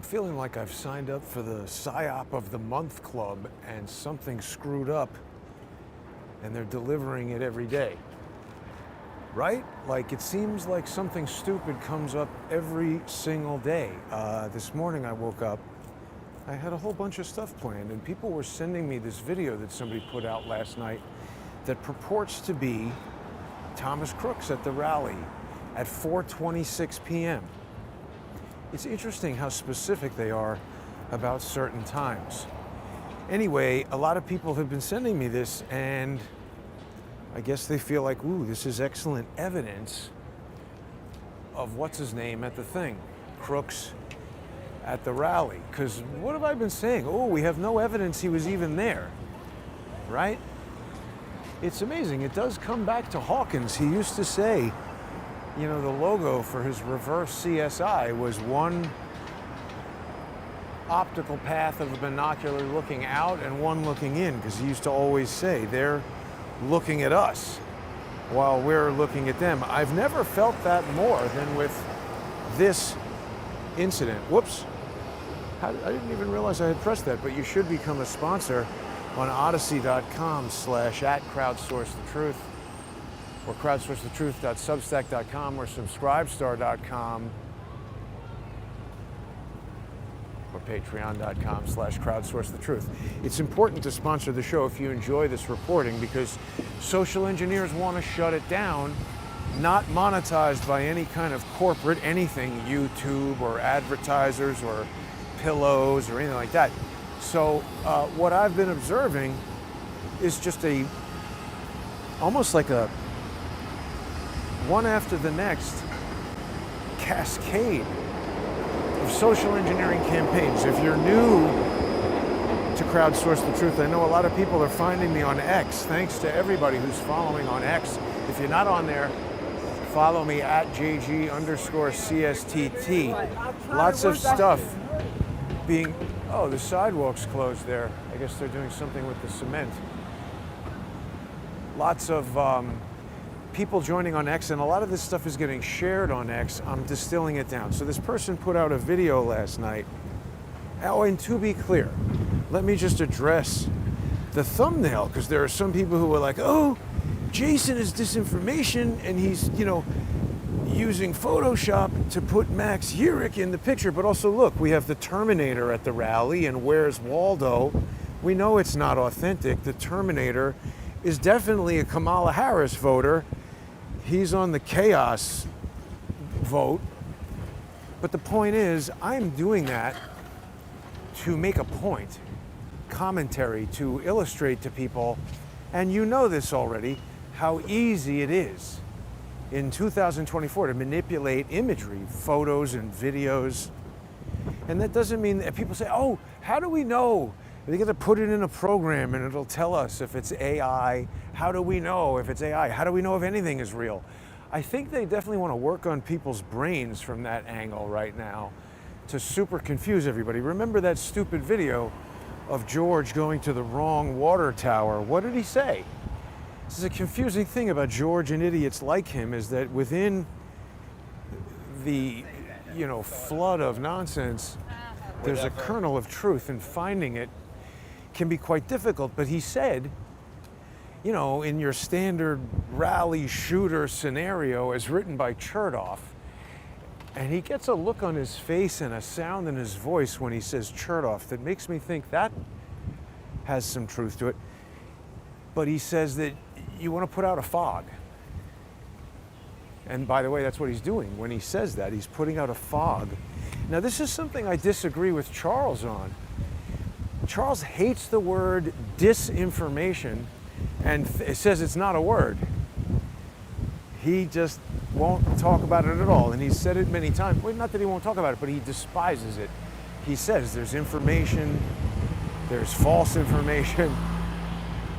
feeling like I've signed up for the PSYOP of the Month Club and something screwed up and they're delivering it every day. Right? Like, it seems like something stupid comes up every single day. This morning I woke up, I had a whole bunch of stuff planned, and people were sending me this video that somebody put out last night that purports to be Thomas Crooks at the rally at 4:26 p.m. It's interesting how specific they are about certain times. Anyway, a lot of people have been sending me this, and I guess they feel like, ooh, this is excellent evidence of what's his name at the thing, Crooks at the rally. Because what have I been saying? Oh, we have no evidence he was even there, right? It's amazing. It does come back to Hawkins. He used to say, you know, the logo for his reverse CSI was one optical path of a binocular looking out and one looking in, because he used to always say, they're looking at us while we're looking at them. I've never felt that more than with this incident. Whoops. I didn't even realize I had pressed that, but you should become a sponsor on odyssey.com/@crowdsourcethetruth or crowdsourcethetruth.substack.com or subscribestar.com or patreon.com/crowdsourcethetruth. It's important to sponsor the show if you enjoy this reporting, because social engineers want to shut it down, not monetized by any kind of corporate anything, YouTube or advertisers or pillows or anything like that. So what I've been observing is just almost like a one after the next cascade of social engineering campaigns. If you're new to Crowdsource the Truth, I know a lot of people are finding me on X. Thanks to everybody who's following on X. If you're not on there, follow me at JG_CSTT. Lots of stuff being, oh, the sidewalk's closed there. I guess they're doing something with the cement. Lots of people joining on X, and a lot of this stuff is getting shared on X. I'm distilling it down. So this person put out a video last night. Oh, and to be clear, let me just address the thumbnail, because there are some people who are like, oh, Jason is disinformation, and he's, you know, using Photoshop to put Max Urich in the picture. But also, look, we have the Terminator at the rally, and where's Waldo? We know it's not authentic. The Terminator is definitely a Kamala Harris voter. He's on the chaos vote. But the point is, I'm doing that to make a point, commentary, to illustrate to people, and you know this already, how easy it is in 2024 to manipulate imagery, photos and videos. And that doesn't mean that people say, oh, how do we know? They get to put it in a program and it'll tell us if it's AI. How do we know if it's AI? How do we know if anything is real? I think they definitely want to work on people's brains from that angle right now to super confuse everybody. Remember that stupid video of George going to the wrong water tower? What did he say? This is a confusing thing about George and idiots like him, is that within the, you know, flood of nonsense, there's a kernel of truth, and finding it can be quite difficult. But he said, you know, in your standard rally shooter scenario as written by Chertoff, and he gets a look on his face and a sound in his voice when he says Chertoff that makes me think that has some truth to it. But he says that you want to put out a fog. And by the way, that's what he's doing when he says that. He's putting out a fog. Now, this is something I disagree with Charles on. Charles hates the word disinformation and says it's not a word. He just won't talk about it at all. And he's said it many times. Well, not that he won't talk about it, but he despises it. He says there's information, there's false information.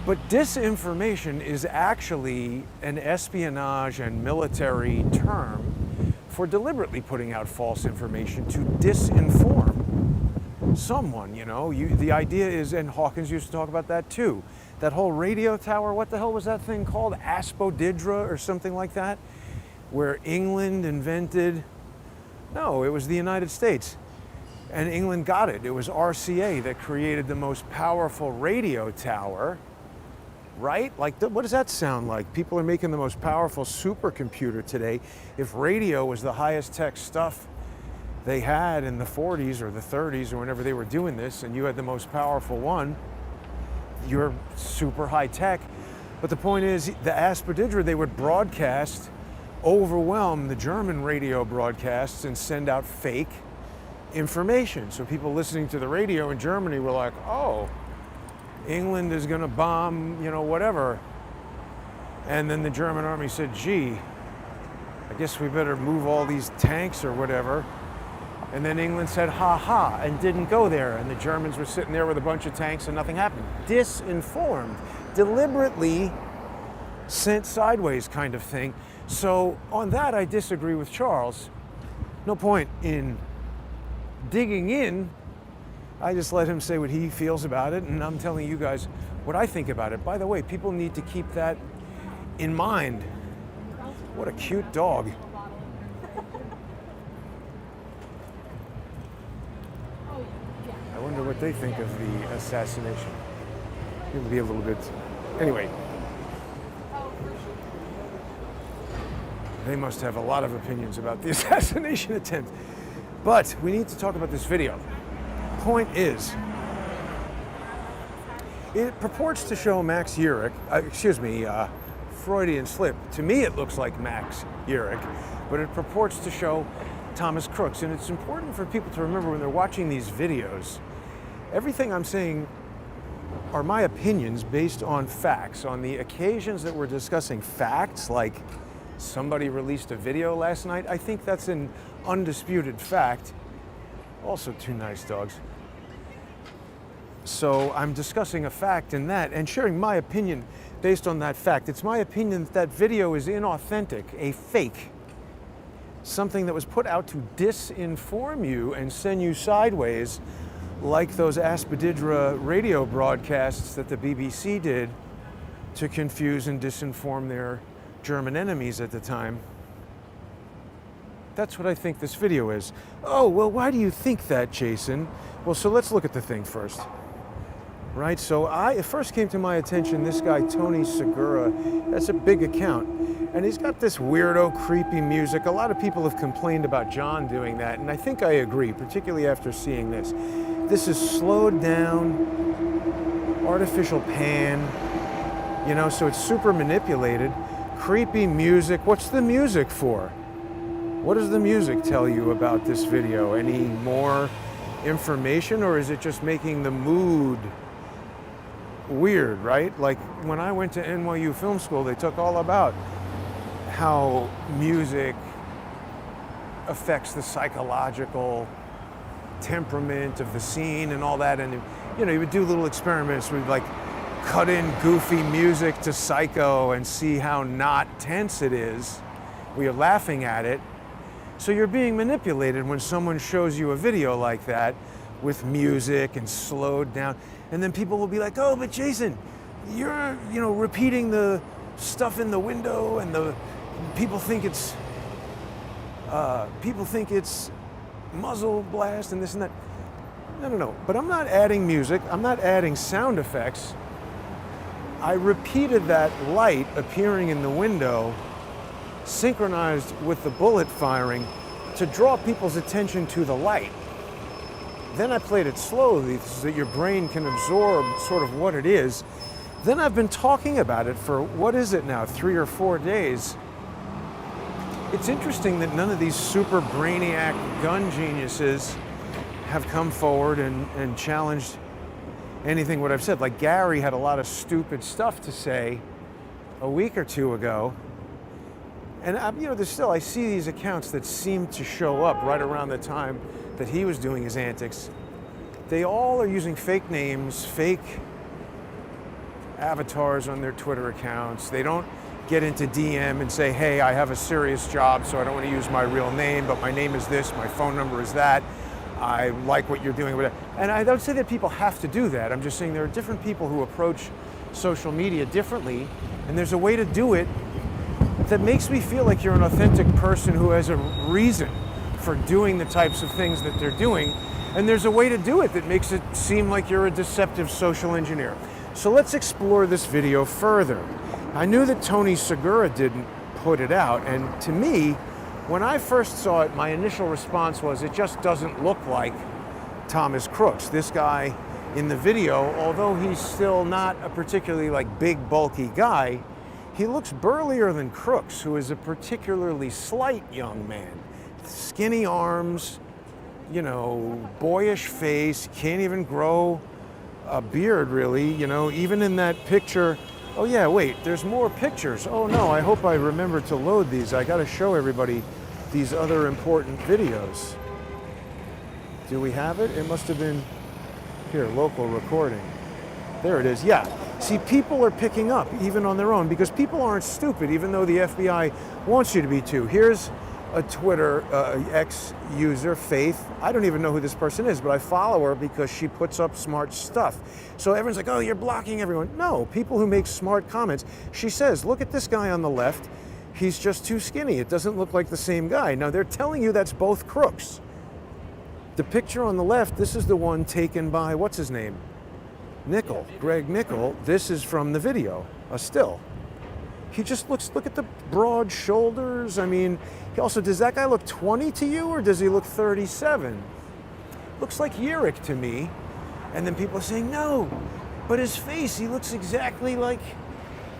But disinformation is actually an espionage and military term for deliberately putting out false information to disinform someone, you know. The idea is, and Hawkins used to talk about that too, that whole radio tower, what the hell was that thing called? Asphodydra or something like that, where England invented, no, it was the United States, And England got it. It was RCA that created the most powerful radio tower, right? Like, what does that sound like? People are making the most powerful supercomputer today. If radio was the highest tech stuff they had in the 40s or the 30s or whenever they were doing this, and you had the most powerful one, you're super high tech. But the point is, the Aspididra, they would broadcast, overwhelm the German radio broadcasts and send out fake information. So people listening to the radio in Germany were like, oh, England is going to bomb, you know, whatever. And then the German army said, gee, I guess we better move all these tanks or whatever. And then England said, ha ha, and didn't go there. And the Germans were sitting there with a bunch of tanks and nothing happened. Disinformed, deliberately sent sideways kind of thing. So on that, I disagree with Charles. No point in digging in. I just let him say what he feels about it, and I'm telling you guys what I think about it. By the way, people need to keep that in mind. What a cute dog. I wonder what they think of the assassination. It'll be a little bit... Anyway. They must have a lot of opinions about the assassination attempt. But we need to talk about this video. Point is, it purports to show Max Urich, Freudian slip. To me, it looks like Max Urich, but it purports to show Thomas Crooks. And it's important for people to remember when they're watching these videos, everything I'm saying are my opinions based on facts. On the occasions that we're discussing facts, like somebody released a video last night, I think that's an undisputed fact. Also, two nice dogs. So I'm discussing a fact in that and sharing my opinion based on that fact. It's my opinion that that video is inauthentic, a fake, something that was put out to disinform you and send you sideways, like those Aspididra radio broadcasts that the BBC did to confuse and disinform their German enemies at the time. That's what I think this video is. Oh, well, why do you think that, Jason? Well, so let's look at the thing first. Right, so it first came to my attention, this guy, Tony Segura, that's a big account. And he's got this weirdo, creepy music. A lot of people have complained about John doing that, and I think I agree, particularly after seeing this. This is slowed down, artificial pan, you know, so it's super manipulated. Creepy music. What's the music for? What does the music tell you about this video? Any more information, or is it just making the mood weird, right? Like when I went to NYU Film School, they talk all about how music affects the psychological temperament of the scene and all that. And, you know, you would do little experiments where you'd like cut in goofy music to Psycho and see how not tense it is. We are laughing at it. So you're being manipulated when someone shows you a video like that with music and slowed down. And then people will be like, oh, but Jason, you're, you know, repeating the stuff in the window, and the people think it's muzzle blast and this and that. No. But I'm not adding music. I'm not adding sound effects. I repeated that light appearing in the window, synchronized with the bullet firing, to draw people's attention to the light. Then I played it slowly so that your brain can absorb sort of what it is. Then I've been talking about it for, what is it now, 3 or 4 days. It's interesting that none of these super brainiac gun geniuses have come forward and challenged anything what I've said. Like Gary had a lot of stupid stuff to say a week or two ago. And you know, I see these accounts that seem to show up right around the time that he was doing his antics. They all are using fake names, fake avatars on their Twitter accounts. They don't get into DM and say, hey, I have a serious job, so I don't want to use my real name, but my name is this, my phone number is that. I like what you're doing with it. And I don't say that people have to do that. I'm just saying there are different people who approach social media differently, and there's a way to do it that makes me feel like you're an authentic person who has a reason for doing the types of things that they're doing. And there's a way to do it that makes it seem like you're a deceptive social engineer. So let's explore this video further. I knew that Tony Segura didn't put it out, and to me, when I first saw it, my initial response was, it just doesn't look like Thomas Crooks. This guy in the video, although he's still not a particularly like big, bulky guy, he looks burlier than Crooks, who is a particularly slight young man. Skinny arms, you know, boyish face, can't even grow a beard really, you know, even in that picture. Oh yeah, wait, there's more pictures. Oh no, I hope I remember to load these. I gotta show everybody these other important videos. Do we have it? It must have been here, local recording. There it is, yeah. See, people are picking up even on their own because people aren't stupid, even though the FBI wants you to be too. Here's a Twitter X user, Faith. I don't even know who this person is, but I follow her because she puts up smart stuff. So everyone's like, oh, you're blocking everyone. No, people who make smart comments. She says, look at this guy on the left. He's just too skinny. It doesn't look like the same guy. Now they're telling you that's both Crooks. The picture on the left, this is the one taken by, what's his name? Nickel, Greg Nickel. This is from the video, a still. He just looks, look at the broad shoulders. I mean, he also, does that guy look 20 to you or does he look 37? Looks like Yerrick to me. And then people are saying, no, but his face, he looks exactly like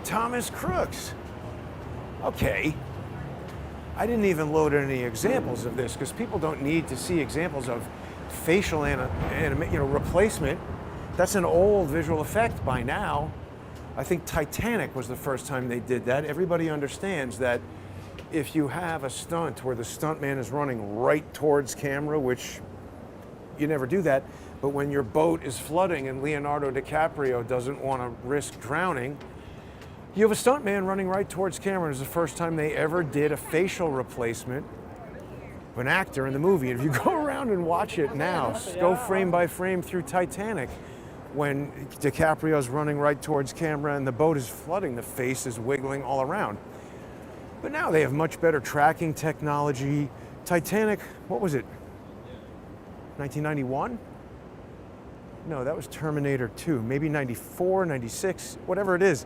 Thomas Crooks. Okay. I didn't even load any examples of this because people don't need to see examples of facial replacement. That's an old visual effect by now. I think Titanic was the first time they did that. Everybody understands that if you have a stunt where the stuntman is running right towards camera, which you never do that, but when your boat is flooding and Leonardo DiCaprio doesn't want to risk drowning, you have a stuntman running right towards camera. It was the first time they ever did a facial replacement of an actor in the movie. And if you go around and watch it now, go frame by frame through Titanic, when DiCaprio's running right towards camera and the boat is flooding, the face is wiggling all around. But now they have much better tracking technology. Titanic, what was it? 1991? No, that was Terminator 2, maybe 94, 96, whatever it is.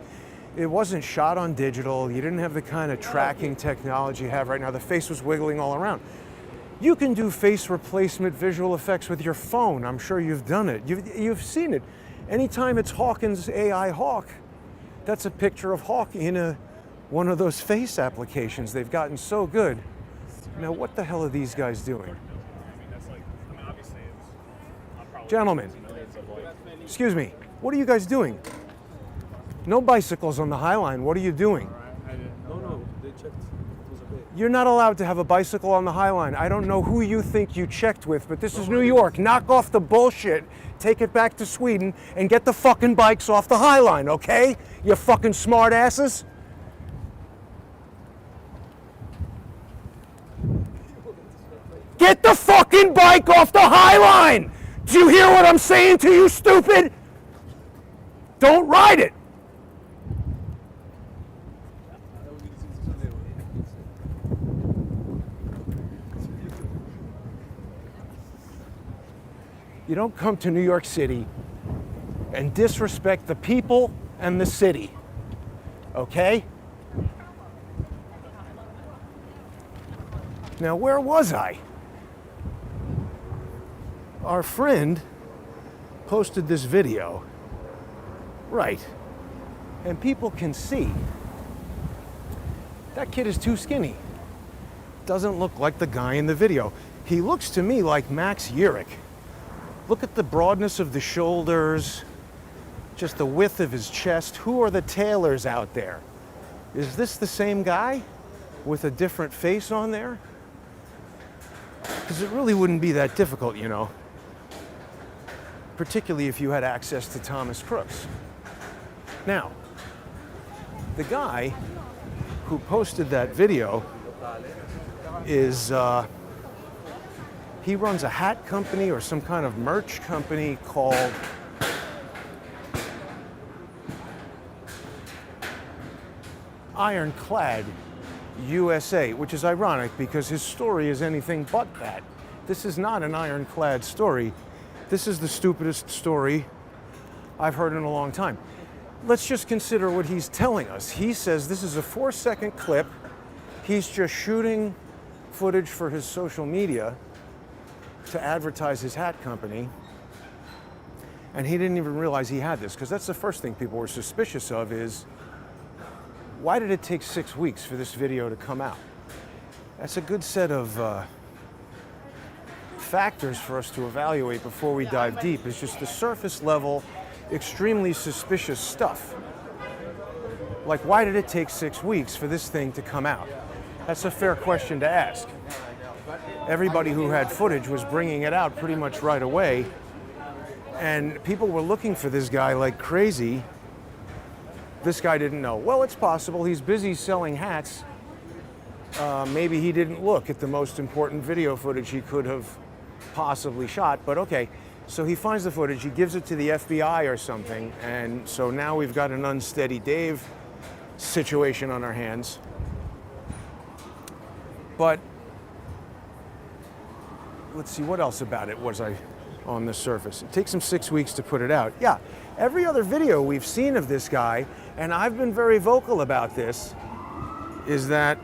It wasn't shot on digital. You didn't have the kind of tracking technology you have right now. The face was wiggling all around. You can do face replacement visual effects with your phone. I'm sure you've done it. You've seen it. Anytime it's Hawkins AI Hawk, that's a picture of Hawk in one of those face applications. They've gotten so good. Now, what the hell are these guys doing? Gentlemen, excuse me, what are you guys doing? No bicycles on the High Line. What are you doing? No, they checked. You're not allowed to have a bicycle on the High Line. I don't know who you think you checked with, but this is New York. Knock off the bullshit, take it back to Sweden, and get the fucking bikes off the High Line, okay? You fucking smart asses. Get the fucking bike off the High Line! Do you hear what I'm saying to you, stupid? Don't ride it! You don't come to New York City and disrespect the people and the city, okay? Now, where was I? Our friend posted this video, right, and people can see that kid is too skinny. Doesn't look like the guy in the video. He looks to me like Max Yerrick. Look at the broadness of the shoulders, just the width of his chest. Who are the tailors out there? Is this the same guy with a different face on there? Because it really wouldn't be that difficult, you know, particularly if you had access to Thomas Crooks. Now, the guy who posted that video is, he runs a hat company or some kind of merch company called Ironclad USA, which is ironic because his story is anything but that. This is not an ironclad story. This is the stupidest story I've heard in a long time. Let's just consider what he's telling us. He says this is a 4-second clip. He's just shooting footage for his social media to advertise his hat company. And he didn't even realize he had this, because that's the first thing people were suspicious of is, why did it take 6 weeks for this video to come out? That's a good set of factors for us to evaluate before we dive deep. It's just the surface level, extremely suspicious stuff. Like, why did it take 6 weeks for this thing to come out? That's a fair question to ask. Everybody who had footage was bringing it out pretty much right away, and people were looking for this guy like crazy. This guy didn't know. Well, it's possible he's busy selling hats. Maybe he didn't look at the most important video footage he could have possibly shot, but okay. So he finds the footage, he gives it to the FBI or something, and so now we've got an Unsteady Dave situation on our hands. But let's see, what else about it was I on the surface? It takes him 6 weeks to put it out. Yeah, every other video we've seen of this guy, and I've been very vocal about this, is that,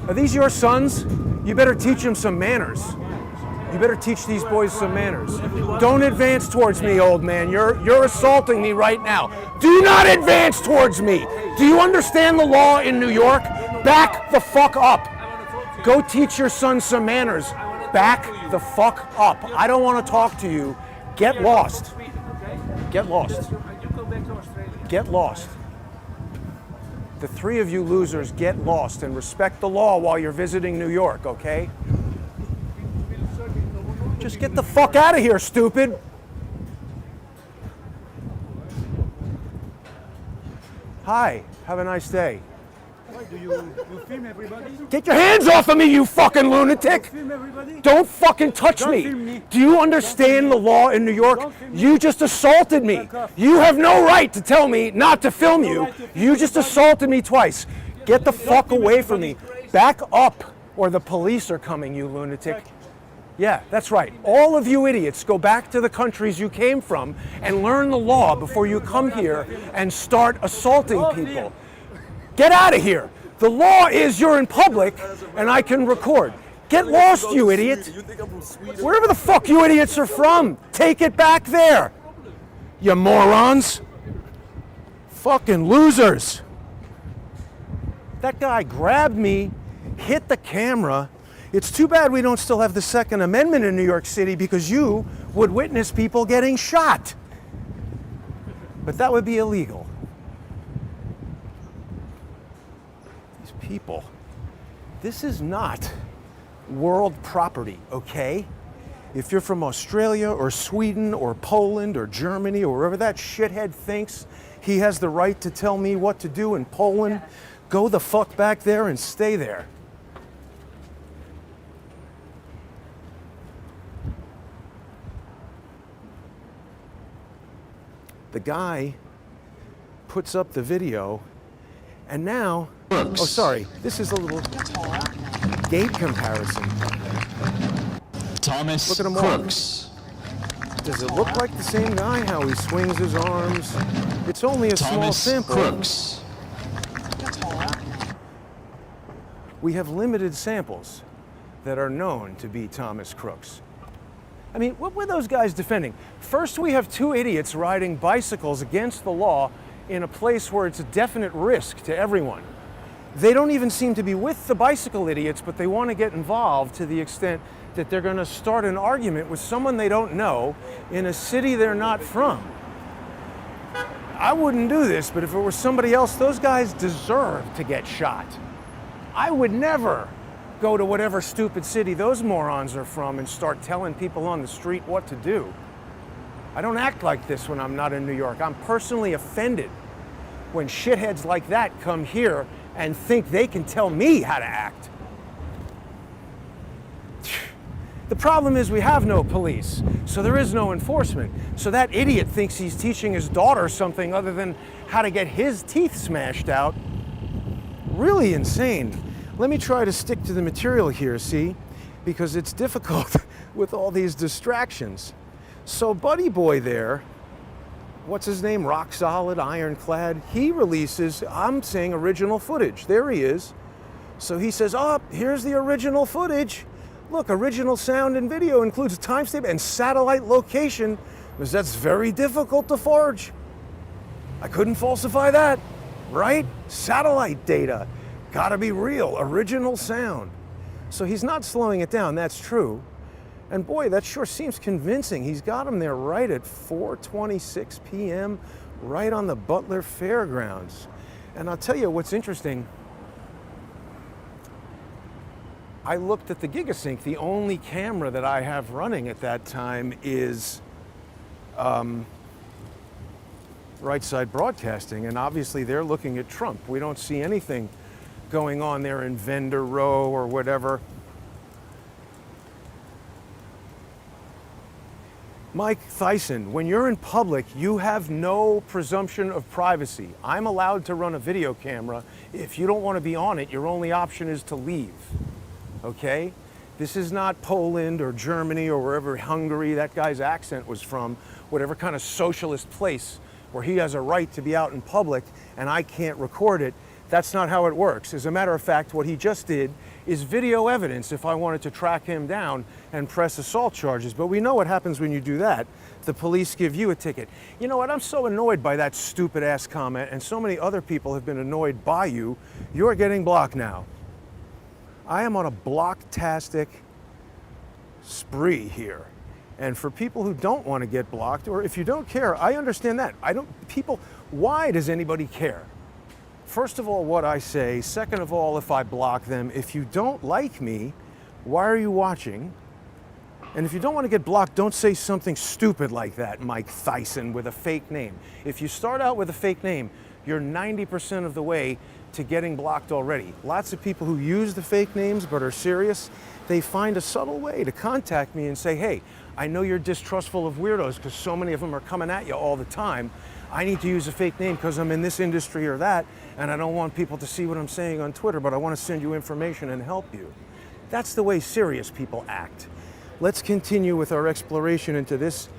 are these your sons? You better teach them some manners. You better teach these boys some manners. Don't advance towards me, old man. You're assaulting me right now. Do not advance towards me. Do you understand the law in New York? Back the fuck up. Go teach your son some manners. Back the fuck up. I don't want to talk to you. Get lost. Get lost. Get lost. The three of you losers get lost and respect the law while you're visiting New York, okay? Just get the fuck out of here, stupid. Hi, have a nice day. Why do you film everybody? Get your hands off of me, you fucking lunatic! Film everybody? Don't fucking touch Don't me. film me. Do you understand the law in New York? Don't film me. You just assaulted me. Back off. You have no right to tell me not to film you. right to film You just everybody. assaulted me twice. Get the fuck film away from me. everybody. Back up, or the police are coming, you lunatic. Yeah, that's right. All of you idiots, go back to the countries you came from and learn the law before you come here and start assaulting people. Get out of here. The law is you're in public and I can record. Get lost, you idiot. You think I'm from Sweden? Wherever the fuck you idiots are from, take it back there. You morons. Fucking losers. That guy grabbed me, hit the camera. It's too bad we don't still have the Second Amendment in New York City, because you would witness people getting shot. But that would be illegal. These people, this is not world property, okay? If you're from Australia or Sweden or Poland or Germany or wherever that shithead thinks he has the right to tell me what to do in Poland, go the fuck back there and stay there. The guy puts up the video, and now, oh sorry, this is a little gait comparison. Thomas Look at 'em all. Crooks. Does it look like the same guy, how he swings his arms? It's only a small Thomas sample. Crooks. We have limited samples that are known to be Thomas Crooks. I mean, what were those guys defending? First, we have two idiots riding bicycles against the law in a place where it's a definite risk to everyone. They don't even seem to be with the bicycle idiots, but they want to get involved to the extent that they're going to start an argument with someone they don't know in a city they're not from. I wouldn't do this, but if it were somebody else, those guys deserve to get shot. I would never go to whatever stupid city those morons are from and start telling people on the street what to do. I don't act like this when I'm not in New York. I'm personally offended when shitheads like that come here and think they can tell me how to act. The problem is we have no police, so there is no enforcement. So that idiot thinks he's teaching his daughter something other than how to get his teeth smashed out. Really insane. Let me try to stick to the material here, see? because it's difficult with all these distractions. So Buddy Boy there, what's his name? Rock Solid, Ironclad. He releases, I'm saying original footage. There he is. So he says, oh, here's the original footage. Look, original sound and video includes timestamp and satellite location, because that's very difficult to forge. I couldn't falsify that, right? Satellite data, gotta be real, original sound. So he's not slowing it down, that's true. And boy, that sure seems convincing. He's got him there right at 4:26 p.m., right on the Butler Fairgrounds. And I'll tell you what's interesting. I looked at the GigaSync. The only camera that I have running at that time is Right Side Broadcasting, and obviously they're looking at Trump. We don't see anything going on there in Vendor Row or whatever. Mike Thyssen, when you're in public, you have no presumption of privacy. I'm allowed to run a video camera. If you don't want to be on it, your only option is to leave, okay? This is not Poland or Germany or wherever Hungary that guy's accent was from, whatever kind of socialist place where he has a right to be out in public and I can't record it. That's not how it works. As a matter of fact, what he just did is video evidence if I wanted to track him down and press assault charges. But we know what happens when you do that. The police give you a ticket. You know what? I'm so annoyed by that stupid ass comment, and so many other people have been annoyed by you. You're getting blocked now. I am on a blocktastic spree here. And for people who don't want to get blocked, or if you don't care, I understand that. Why does anybody care? First of all, what I say. Second of all, if I block them. If you don't like me, why are you watching? And if you don't want to get blocked, don't say something stupid like that, Mike Thyssen, with a fake name. If you start out with a fake name, you're 90% of the way to getting blocked already. Lots of people who use the fake names but are serious, they find a subtle way to contact me and say, hey, I know you're distrustful of weirdos because so many of them are coming at you all the time. I need to use a fake name because I'm in this industry or that, and I don't want people to see what I'm saying on Twitter, but I want to send you information and help you. That's the way serious people act. Let's continue with our exploration into this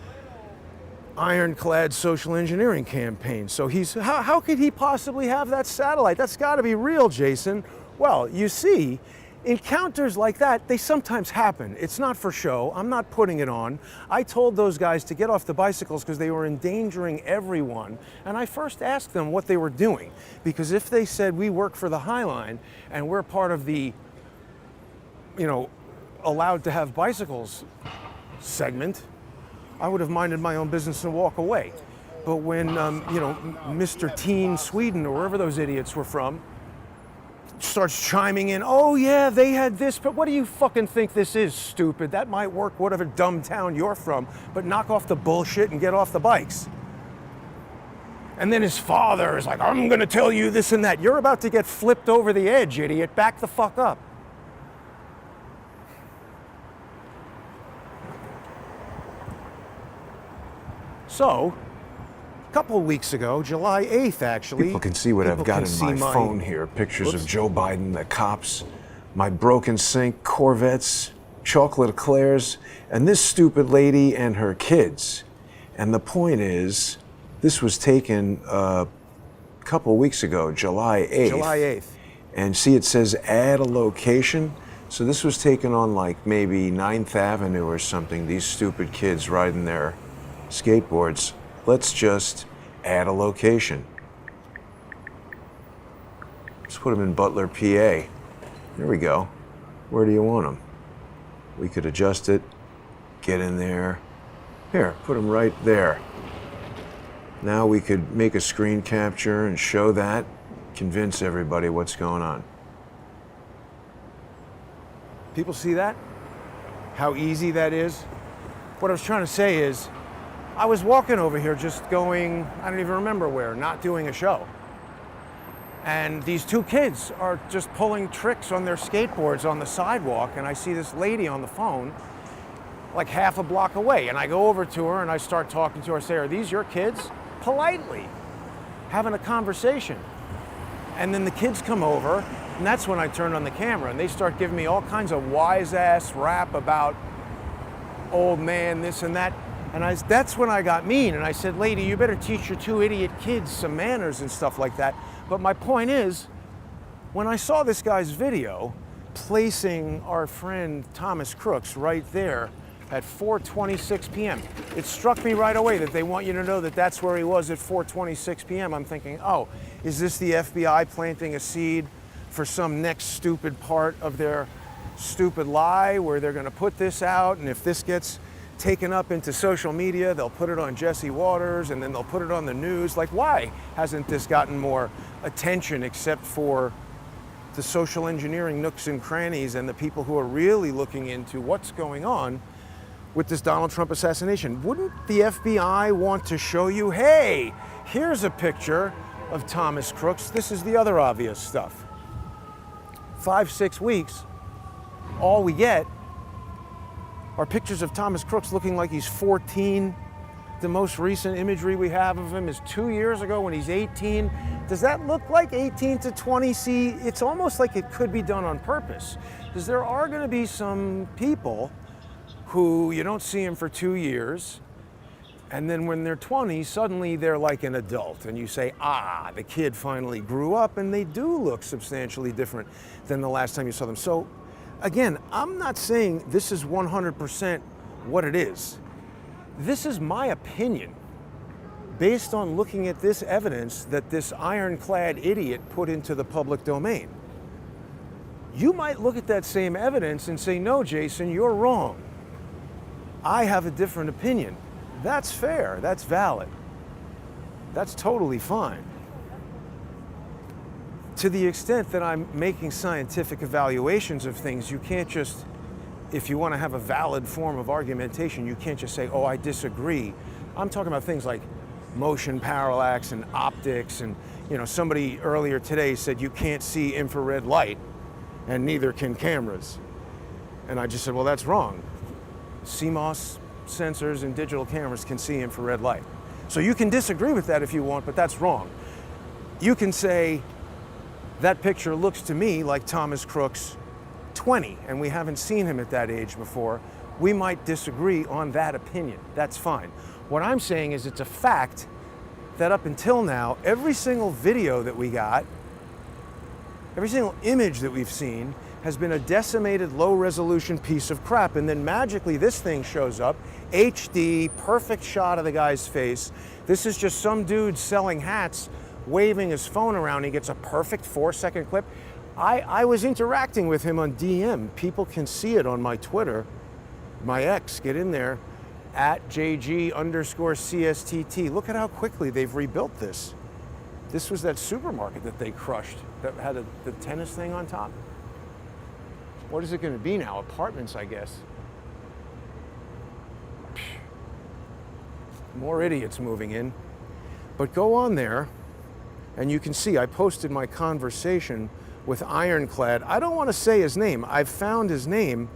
ironclad social engineering campaign. So how could he possibly have that satellite? That's got to be real, Jason. Well, you see, encounters like that, they sometimes happen. It's not for show. I'm not putting it on. I told those guys to get off the bicycles because they were endangering everyone. And I first asked them what they were doing. Because if they said, we work for the High Line and we're part of the, allowed to have bicycles segment, I would have minded my own business and walk away. But when, Mr. Teen Sweden or wherever those idiots were from, starts chiming in, oh yeah, they had this, but what do you fucking think this is, stupid? That might work whatever dumb town you're from, but knock off the bullshit and get off the bikes. And then his father is like, I'm gonna tell you this and that. You're about to get flipped over the edge, idiot. Back the fuck up. So, a couple of weeks ago, July 8th actually. People can see what I've got in my phone here. Pictures of Joe Biden, the cops, my broken sink, Corvettes, chocolate eclairs, and this stupid lady and her kids. And the point is, this was taken a couple of weeks ago, July 8th. July 8th. And see, it says add a location. So this was taken on like maybe 9th Avenue or something. These stupid kids riding their skateboards. Let's just add a location. Let's put them in Butler, PA. There we go. Where do you want them? We could adjust it, get in there. Here, put them right there. Now we could make a screen capture and show that, convince everybody what's going on. People see that? How easy that is? What I was trying to say is, I was walking over here just going, I don't even remember where, not doing a show. And these two kids are just pulling tricks on their skateboards on the sidewalk, and I see this lady on the phone like half a block away. And I go over to her and I start talking to her, I say, are these your kids? Politely, having a conversation. And then the kids come over And that's when I turned on the camera, and they start giving me all kinds of wise-ass rap about old man, this and that. And that's when I got mean, and I said, lady, you better teach your two idiot kids some manners and stuff like that. But my point is, when I saw this guy's video placing our friend Thomas Crooks right there at 4:26 p.m., it struck me right away that they want you to know that that's where he was at 4:26 p.m. I'm thinking, oh, is this the FBI planting a seed for some next stupid part of their stupid lie where they're going to put this out, and if this gets taken up into social media, they'll put it on Jesse Waters, and then they'll put it on the news? Like, why hasn't this gotten more attention except for the social engineering nooks and crannies and the people who are really looking into what's going on with this Donald Trump assassination? Wouldn't the FBI want to show you, hey, here's a picture of Thomas Crooks. This is the other obvious stuff. 5-6 weeks, all we get are pictures of Thomas Crooks looking like he's 14. The most recent imagery we have of him is 2 years ago when he's 18. Does that look like 18 to 20? See, it's almost like it could be done on purpose, because there are going to be some people who you don't see him for 2 years, and then when they're 20, suddenly they're like an adult, and you say, ah, the kid finally grew up, and they do look substantially different than the last time you saw them. So again, I'm not saying this is 100% what it is. This is my opinion based on looking at this evidence that this ironclad idiot put into the public domain. You might look at that same evidence and say, no, Jason, you're wrong. I have a different opinion. That's fair, that's valid. That's totally fine. To the extent that I'm making scientific evaluations of things, you can't just, if you want to have a valid form of argumentation, you can't just say, oh, I disagree. I'm talking about things like motion parallax and optics, and somebody earlier today said you can't see infrared light, and neither can cameras. And I just said, well, that's wrong. CMOS sensors and digital cameras can see infrared light. So you can disagree with that if you want, but that's wrong. You can say, that picture looks to me like Thomas Crooks 20, and we haven't seen him at that age before. We might disagree on that opinion. That's fine. What I'm saying is it's a fact that up until now, every single video that we got, every single image that we've seen has been a decimated, low-resolution piece of crap, and then magically this thing shows up, HD, perfect shot of the guy's face. This is just some dude selling hats, waving his phone around. He gets a perfect 4-second clip. I was interacting with him on DM. People can see it on my Twitter, my ex, get in there, at JG_CSTT. Look at how quickly they've rebuilt this. This was that supermarket that they crushed, that had the tennis thing on top. What is it going to be now? Apartments, I guess. More idiots moving in. But go on there, and you can see I posted my conversation with Ironclad. I don't want to say his name. I've found his name.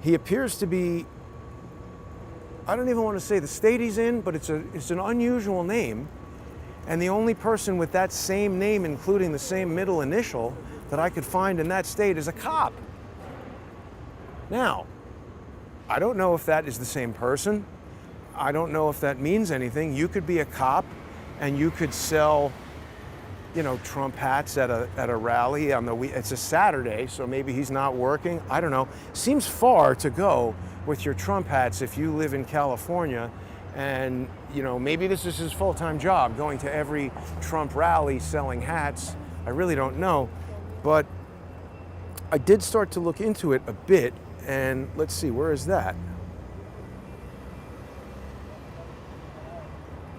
He appears to be, I don't even want to say the state he's in, but it's an unusual name. And the only person with that same name, including the same middle initial, that I could find in that state is a cop. Now, I don't know if that is the same person. I don't know if that means anything. You could be a cop and you could sell, Trump hats at a rally on the week. It's a Saturday, so maybe he's not working. I don't know. Seems far to go with your Trump hats if you live in California, and maybe this is his full-time job, going to every Trump rally selling hats. I really don't know, but I did start to look into it a bit. And let's see, where is that?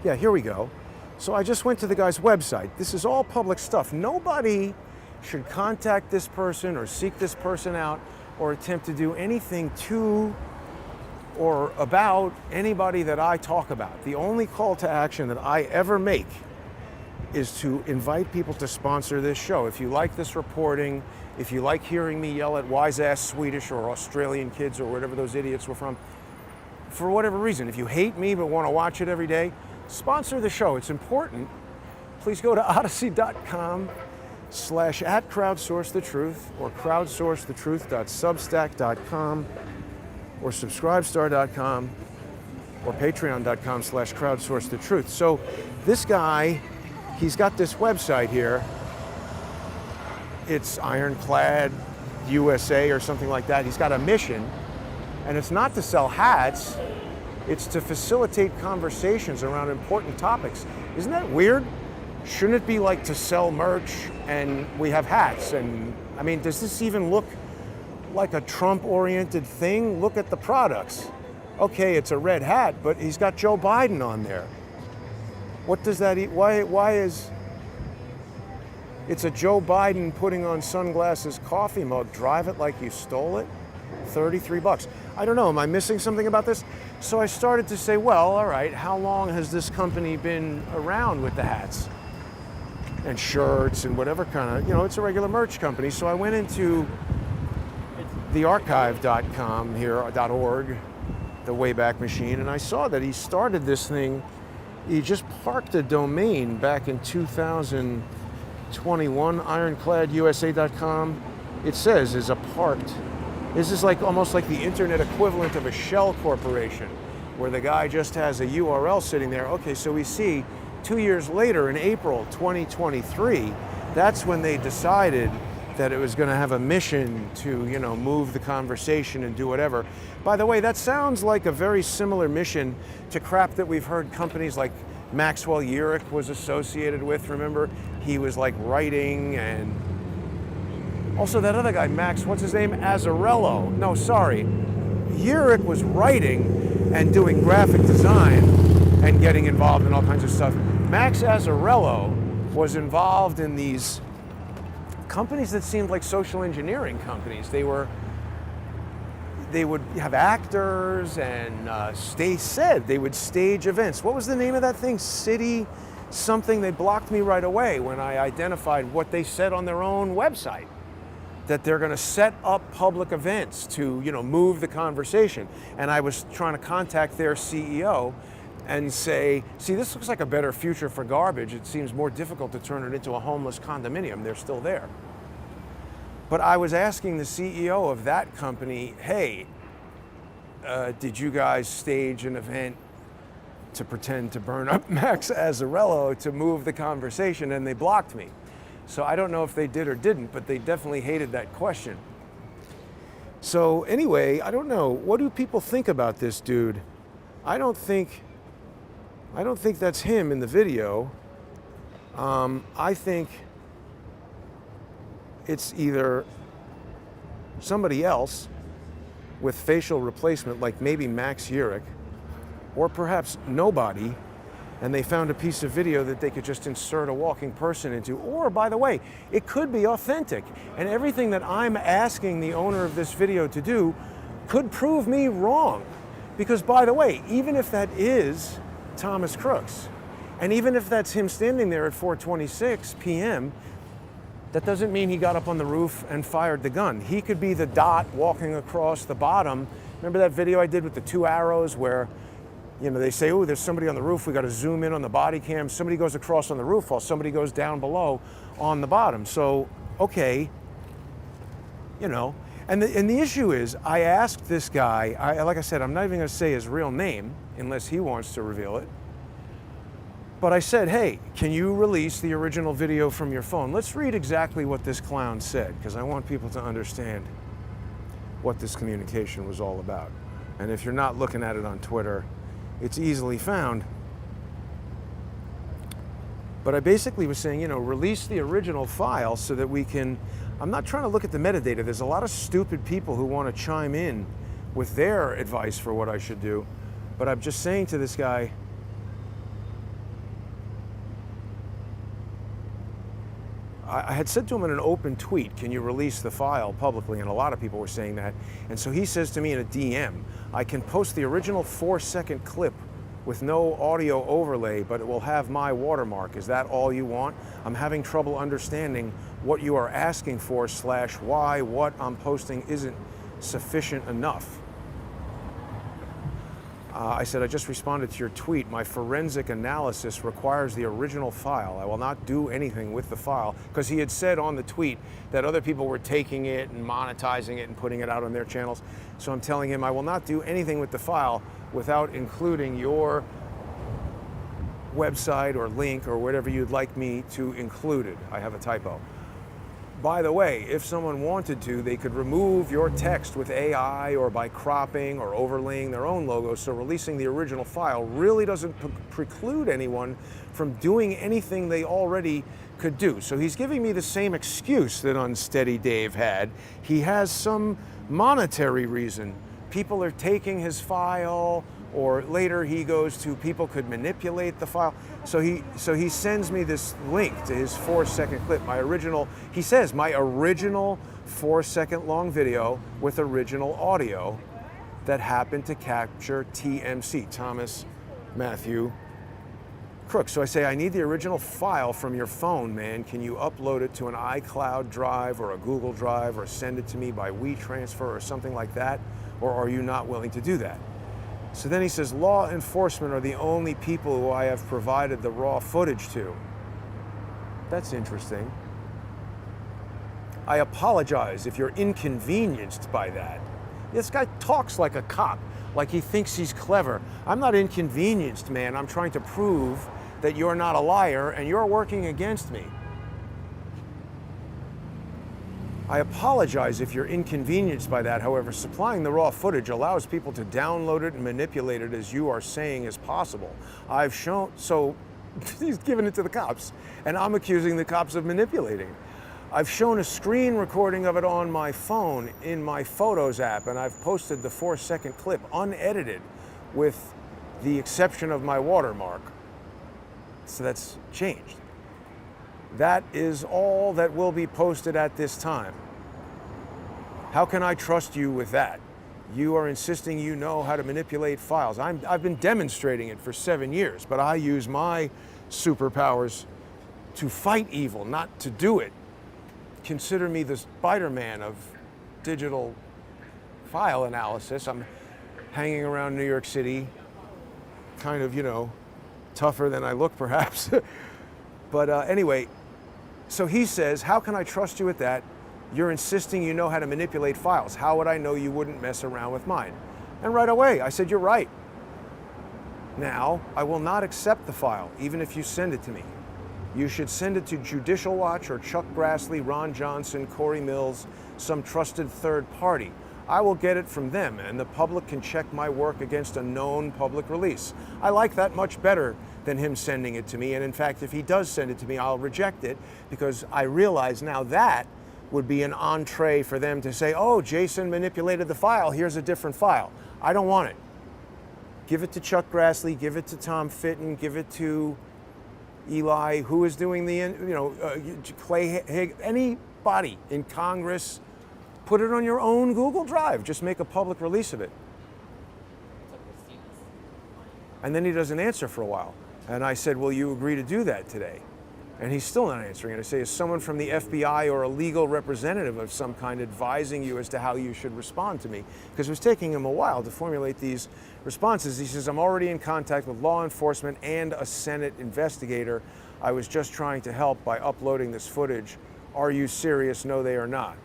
Yeah, here we go. So I just went to the guy's website. This is all public stuff. Nobody should contact this person or seek this person out or attempt to do anything to or about anybody that I talk about. The only call to action that I ever make is to invite people to sponsor this show. If you like this reporting, if you like hearing me yell at wise-ass Swedish or Australian kids or whatever those idiots were from, for whatever reason, if you hate me but want to watch it every day, sponsor the show. It's important. Please go to odyssey.com/donate /@crowdsourcethetruth or crowdsourcethetruth.substack.com or subscribestar.com or patreon.com/crowdsourcethetruth. So this guy, he's got this website here. It's Ironclad USA or something like that. He's got a mission, and it's not to sell hats, it's to facilitate conversations around important topics. Isn't that weird? Shouldn't it be like to sell merch and we have hats? And I mean, does this even look like a Trump-oriented thing? Look at the products. Okay, it's a red hat, but he's got Joe Biden on there. What does that, why is, it's a Joe Biden putting on sunglasses coffee mug, drive it like you stole it, $33. I don't know, am I missing something about this? So I started to say, well, all right, how long has this company been around with the hats and shirts and whatever kind of, it's a regular merch company. So I went into thearchive.com here, .org, the Wayback Machine, and I saw that he started this thing. He just parked a domain back in 2021, ironcladusa.com. It says is a parked. This is like almost like the internet equivalent of a shell corporation, where the guy just has a URL sitting there. Okay, so we see 2 years later in April 2023, that's when they decided that it was going to have a mission to, move the conversation and do whatever. By the way, that sounds like a very similar mission to crap that we've heard companies like Maxwell Urich was associated with. Remember, he was like writing, and also that other guy, Max, what's his name? Azzarello. No, sorry. Urich was writing and doing graphic design and getting involved in all kinds of stuff. Max Azzarello was involved in these companies that seemed like social engineering companies. They would have actors and they would stage events. What was the name of that thing? City something. They blocked me right away when I identified what they said on their own website, that they're going to set up public events to, move the conversation. And I was trying to contact their CEO and say, see, this looks like a better future for garbage. It seems more difficult to turn it into a homeless condominium. They're still there. But I was asking the CEO of that company, hey, did you guys stage an event to pretend to burn up Max Azzarello to move the conversation? And they blocked me. So I don't know if they did or didn't, but they definitely hated that question. So anyway, I don't know. What do people think about this dude? I don't think that's him in the video. I think it's either somebody else with facial replacement, like maybe Max Urich, or perhaps nobody, and they found a piece of video that they could just insert a walking person into. Or, by the way, it could be authentic, and everything that I'm asking the owner of this video to do could prove me wrong. Because, by the way, even if that is Thomas Crooks, and even if that's him standing there at 4:26 p.m., that doesn't mean he got up on the roof and fired the gun. He could be the dot walking across the bottom. Remember that video I did with the 2 arrows where, they say, oh, there's somebody on the roof, we got to zoom in on the body cam. Somebody goes across on the roof while somebody goes down below on the bottom. So, okay, and the issue is, I asked this guy, like I said, I'm not even going to say his real name unless he wants to reveal it. But I said, hey, can you release the original video from your phone? Let's read exactly what this clown said, because I want people to understand what this communication was all about. And if you're not looking at it on Twitter, it's easily found. But I basically was saying, release the original file so that we can, I'm not trying to look at the metadata. There's a lot of stupid people who want to chime in with their advice for what I should do. But I'm just saying to this guy, I had said to him in an open tweet, can you release the file publicly? And a lot of people were saying that. And so he says to me in a DM, I can post the original 4-second clip with no audio overlay, but it will have my watermark. Is that all you want? I'm having trouble understanding what you are asking for / why what I'm posting isn't sufficient enough. I said, I just responded to your tweet. My forensic analysis requires the original file. I will not do anything with the file, because he had said on the tweet that other people were taking it and monetizing it and putting it out on their channels. So I'm telling him I will not do anything with the file without including your website or link or whatever you'd like me to include it. I have a typo. By the way, if someone wanted to, they could remove your text with AI or by cropping or overlaying their own logo, so releasing the original file really doesn't preclude anyone from doing anything they already could do. So he's giving me the same excuse that Unsteady Dave had. He has some monetary reason. People are taking his file, or later he goes to people could manipulate the file. So he sends me this link to his 4-second clip. He says my original 4-second long video with original audio that happened to capture TMC, Thomas Matthew Crooks. So I say, I need the original file from your phone, man. Can you upload it to an iCloud drive or a Google Drive, or send it to me by WeTransfer or something like that? Or are you not willing to do that? So then he says, law enforcement are the only people who I have provided the raw footage to. That's interesting. I apologize if you're inconvenienced by that. This guy talks like a cop, like he thinks he's clever. I'm not inconvenienced, man. I'm trying to prove that you're not a liar and you're working against me. I apologize if you're inconvenienced by that. However, supplying the raw footage allows people to download it and manipulate it as you are saying is possible. I've shown, so he's giving it to the cops, and I'm accusing the cops of manipulating. I've shown a screen recording of it on my phone in my Photos app, and I've posted the 4-second clip unedited with the exception of my watermark. So that's changed. That is all that will be posted at this time. How can I trust you with that? You are insisting you know how to manipulate files. I've been demonstrating it for 7 years, but I use my superpowers to fight evil, not to do it. Consider me the Spider-Man of digital file analysis. I'm hanging around New York City, kind of, tougher than I look perhaps. But anyway, so he says, how can I trust you with that? You're insisting you know how to manipulate files. How would I know you wouldn't mess around with mine? And right away, I said, you're right. Now, I will not accept the file, even if you send it to me. You should send it to Judicial Watch or Chuck Grassley, Ron Johnson, Corey Mills, some trusted third party. I will get it from them, and the public can check my work against a known public release. I like that much better than him sending it to me, and in fact, if he does send it to me, I'll reject it, because I realize now that would be an entree for them to say, oh, Jason manipulated the file, here's a different file. I don't want it. Give it to Chuck Grassley, give it to Tom Fitton, give it to Eli, who is doing the, Clay Higg, anybody in Congress. Put it on your own Google Drive. Just make a public release of it. And then he doesn't answer for a while. And I said, will you agree to do that today? And he's still not answering. And I say, is someone from the FBI or a legal representative of some kind advising you as to how you should respond to me? Because it was taking him a while to formulate these responses. He says, I'm already in contact with law enforcement and a Senate investigator. I was just trying to help by uploading this footage. Are you serious? No, they are not.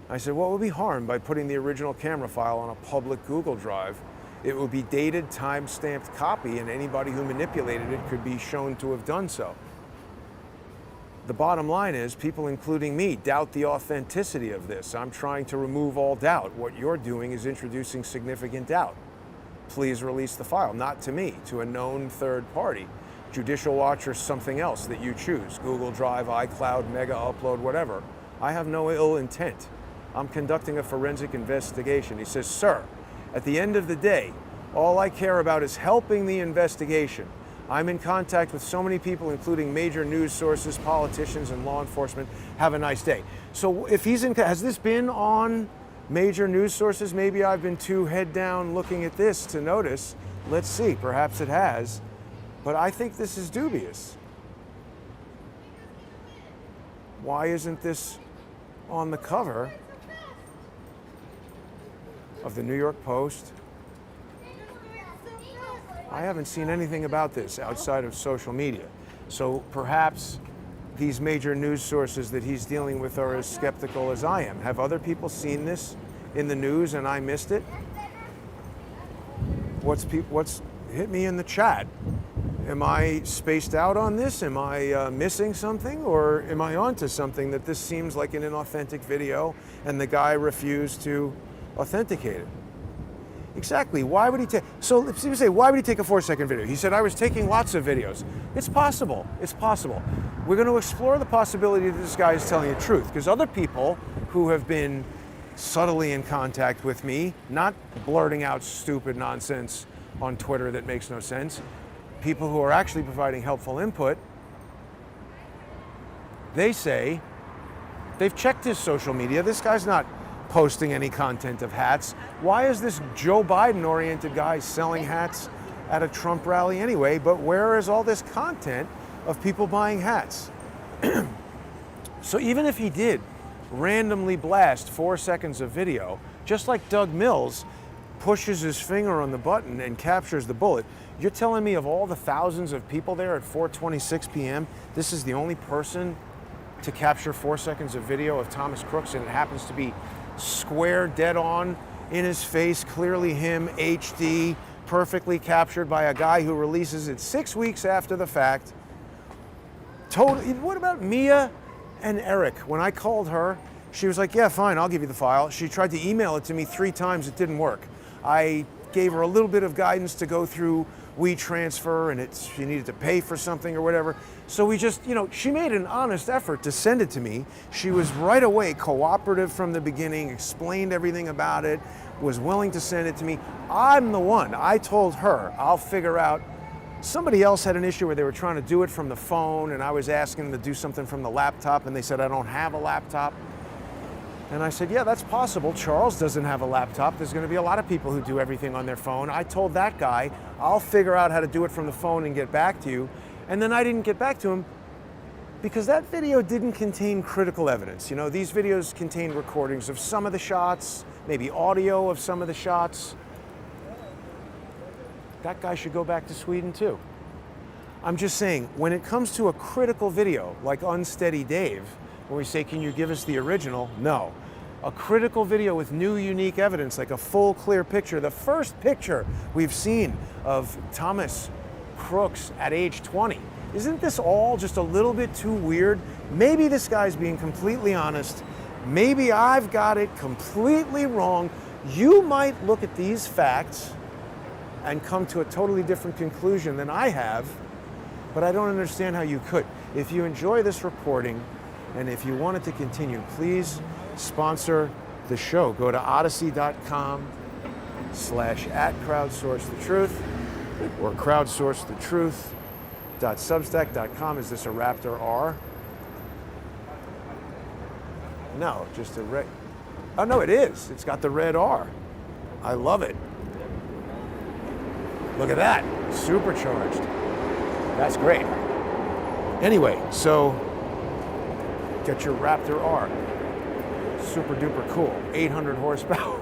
I said, what would be harmed by putting the original camera file on a public Google Drive? It would be dated, time-stamped copy, and anybody who manipulated it could be shown to have done so. The bottom line is, people, including me, doubt the authenticity of this. I'm trying to remove all doubt. What you're doing is introducing significant doubt. Please release the file, not to me, to a known third party. Judicial Watch or something else that you choose. Google Drive, iCloud, Mega Upload, whatever. I have no ill intent. I'm conducting a forensic investigation. He says, sir, at the end of the day, all I care about is helping the investigation. I'm in contact with so many people, including major news sources, politicians, and law enforcement. Have a nice day. So if he's in, has this been on major news sources? Maybe I've been too head down looking at this to notice. Let's see, perhaps it has. But I think this is dubious. Why isn't this on the cover of the New York Post I haven't seen anything about this outside of social media. So perhaps these major news sources that he's dealing with are as skeptical as I am. Have other people seen this in the news and I missed it? Hit me in the chat. Am I spaced out on this? Am I missing something? Or am I onto something that this seems like an inauthentic video and the guy refused to authenticate it? Exactly. Why would he take? So let's say, why would he take a 4-second video? He said, I was taking lots of videos. It's possible. It's possible. We're going to explore the possibility that this guy is telling the truth, because other people who have been subtly in contact with me, not blurting out stupid nonsense on Twitter that makes no sense, people who are actually providing helpful input, they say they've checked his social media. This guy's not posting any content of hats. Why is this Joe Biden-oriented guy selling hats at a Trump rally anyway? But where is all this content of people buying hats? So even if he did randomly blast 4 seconds of video, just like Doug Mills pushes his finger on the button and captures the bullet, you're telling me of all the thousands of people there at 4:26 p.m., this is the only person to capture 4 seconds of video of Thomas Crooks, and it happens to be square, dead on, in his face, clearly him, HD, perfectly captured by a guy who releases it 6 weeks after the fact. Totally. What about Mia and Eric? When I called her, she was like, yeah, fine, I'll give you the file. She tried to email it to me 3 times, it didn't work. I gave her a little bit of guidance to go through WeTransfer, and she needed to pay for something or whatever. So we just, she made an honest effort to send it to me. She was right away cooperative from the beginning, explained everything about it, was willing to send it to me. I'm the one. I told her, I'll figure out. Somebody else had an issue where they were trying to do it from the phone, and I was asking them to do something from the laptop, and they said, I don't have a laptop. And I said, yeah, that's possible. Charles doesn't have a laptop. There's going to be a lot of people who do everything on their phone. I told that guy, I'll figure out how to do it from the phone and get back to you. And then I didn't get back to him because that video didn't contain critical evidence. These videos contain recordings of some of the shots, maybe audio of some of the shots. That guy should go back to Sweden too. I'm just saying, when it comes to a critical video like Unsteady Dave, when we say, can you give us the original? No. A critical video with new, unique evidence, like a full, clear picture. The first picture we've seen of Thomas Crooks at age 20. Isn't this all just a little bit too weird? Maybe this guy's being completely honest. Maybe I've got it completely wrong. You might look at these facts and come to a totally different conclusion than I have, but I don't understand how you could. If you enjoy this reporting, and if you want it to continue, please sponsor the show. Go to odyssey.com/@crowdsourcethetruth or crowdsourcethetruth.substack.com. Is this a Raptor R? No, just a red. Oh no, it is. It's got the red R. I love it. Look at that, supercharged. That's great. Anyway, so get your Raptor R. Super duper cool, 800 horsepower.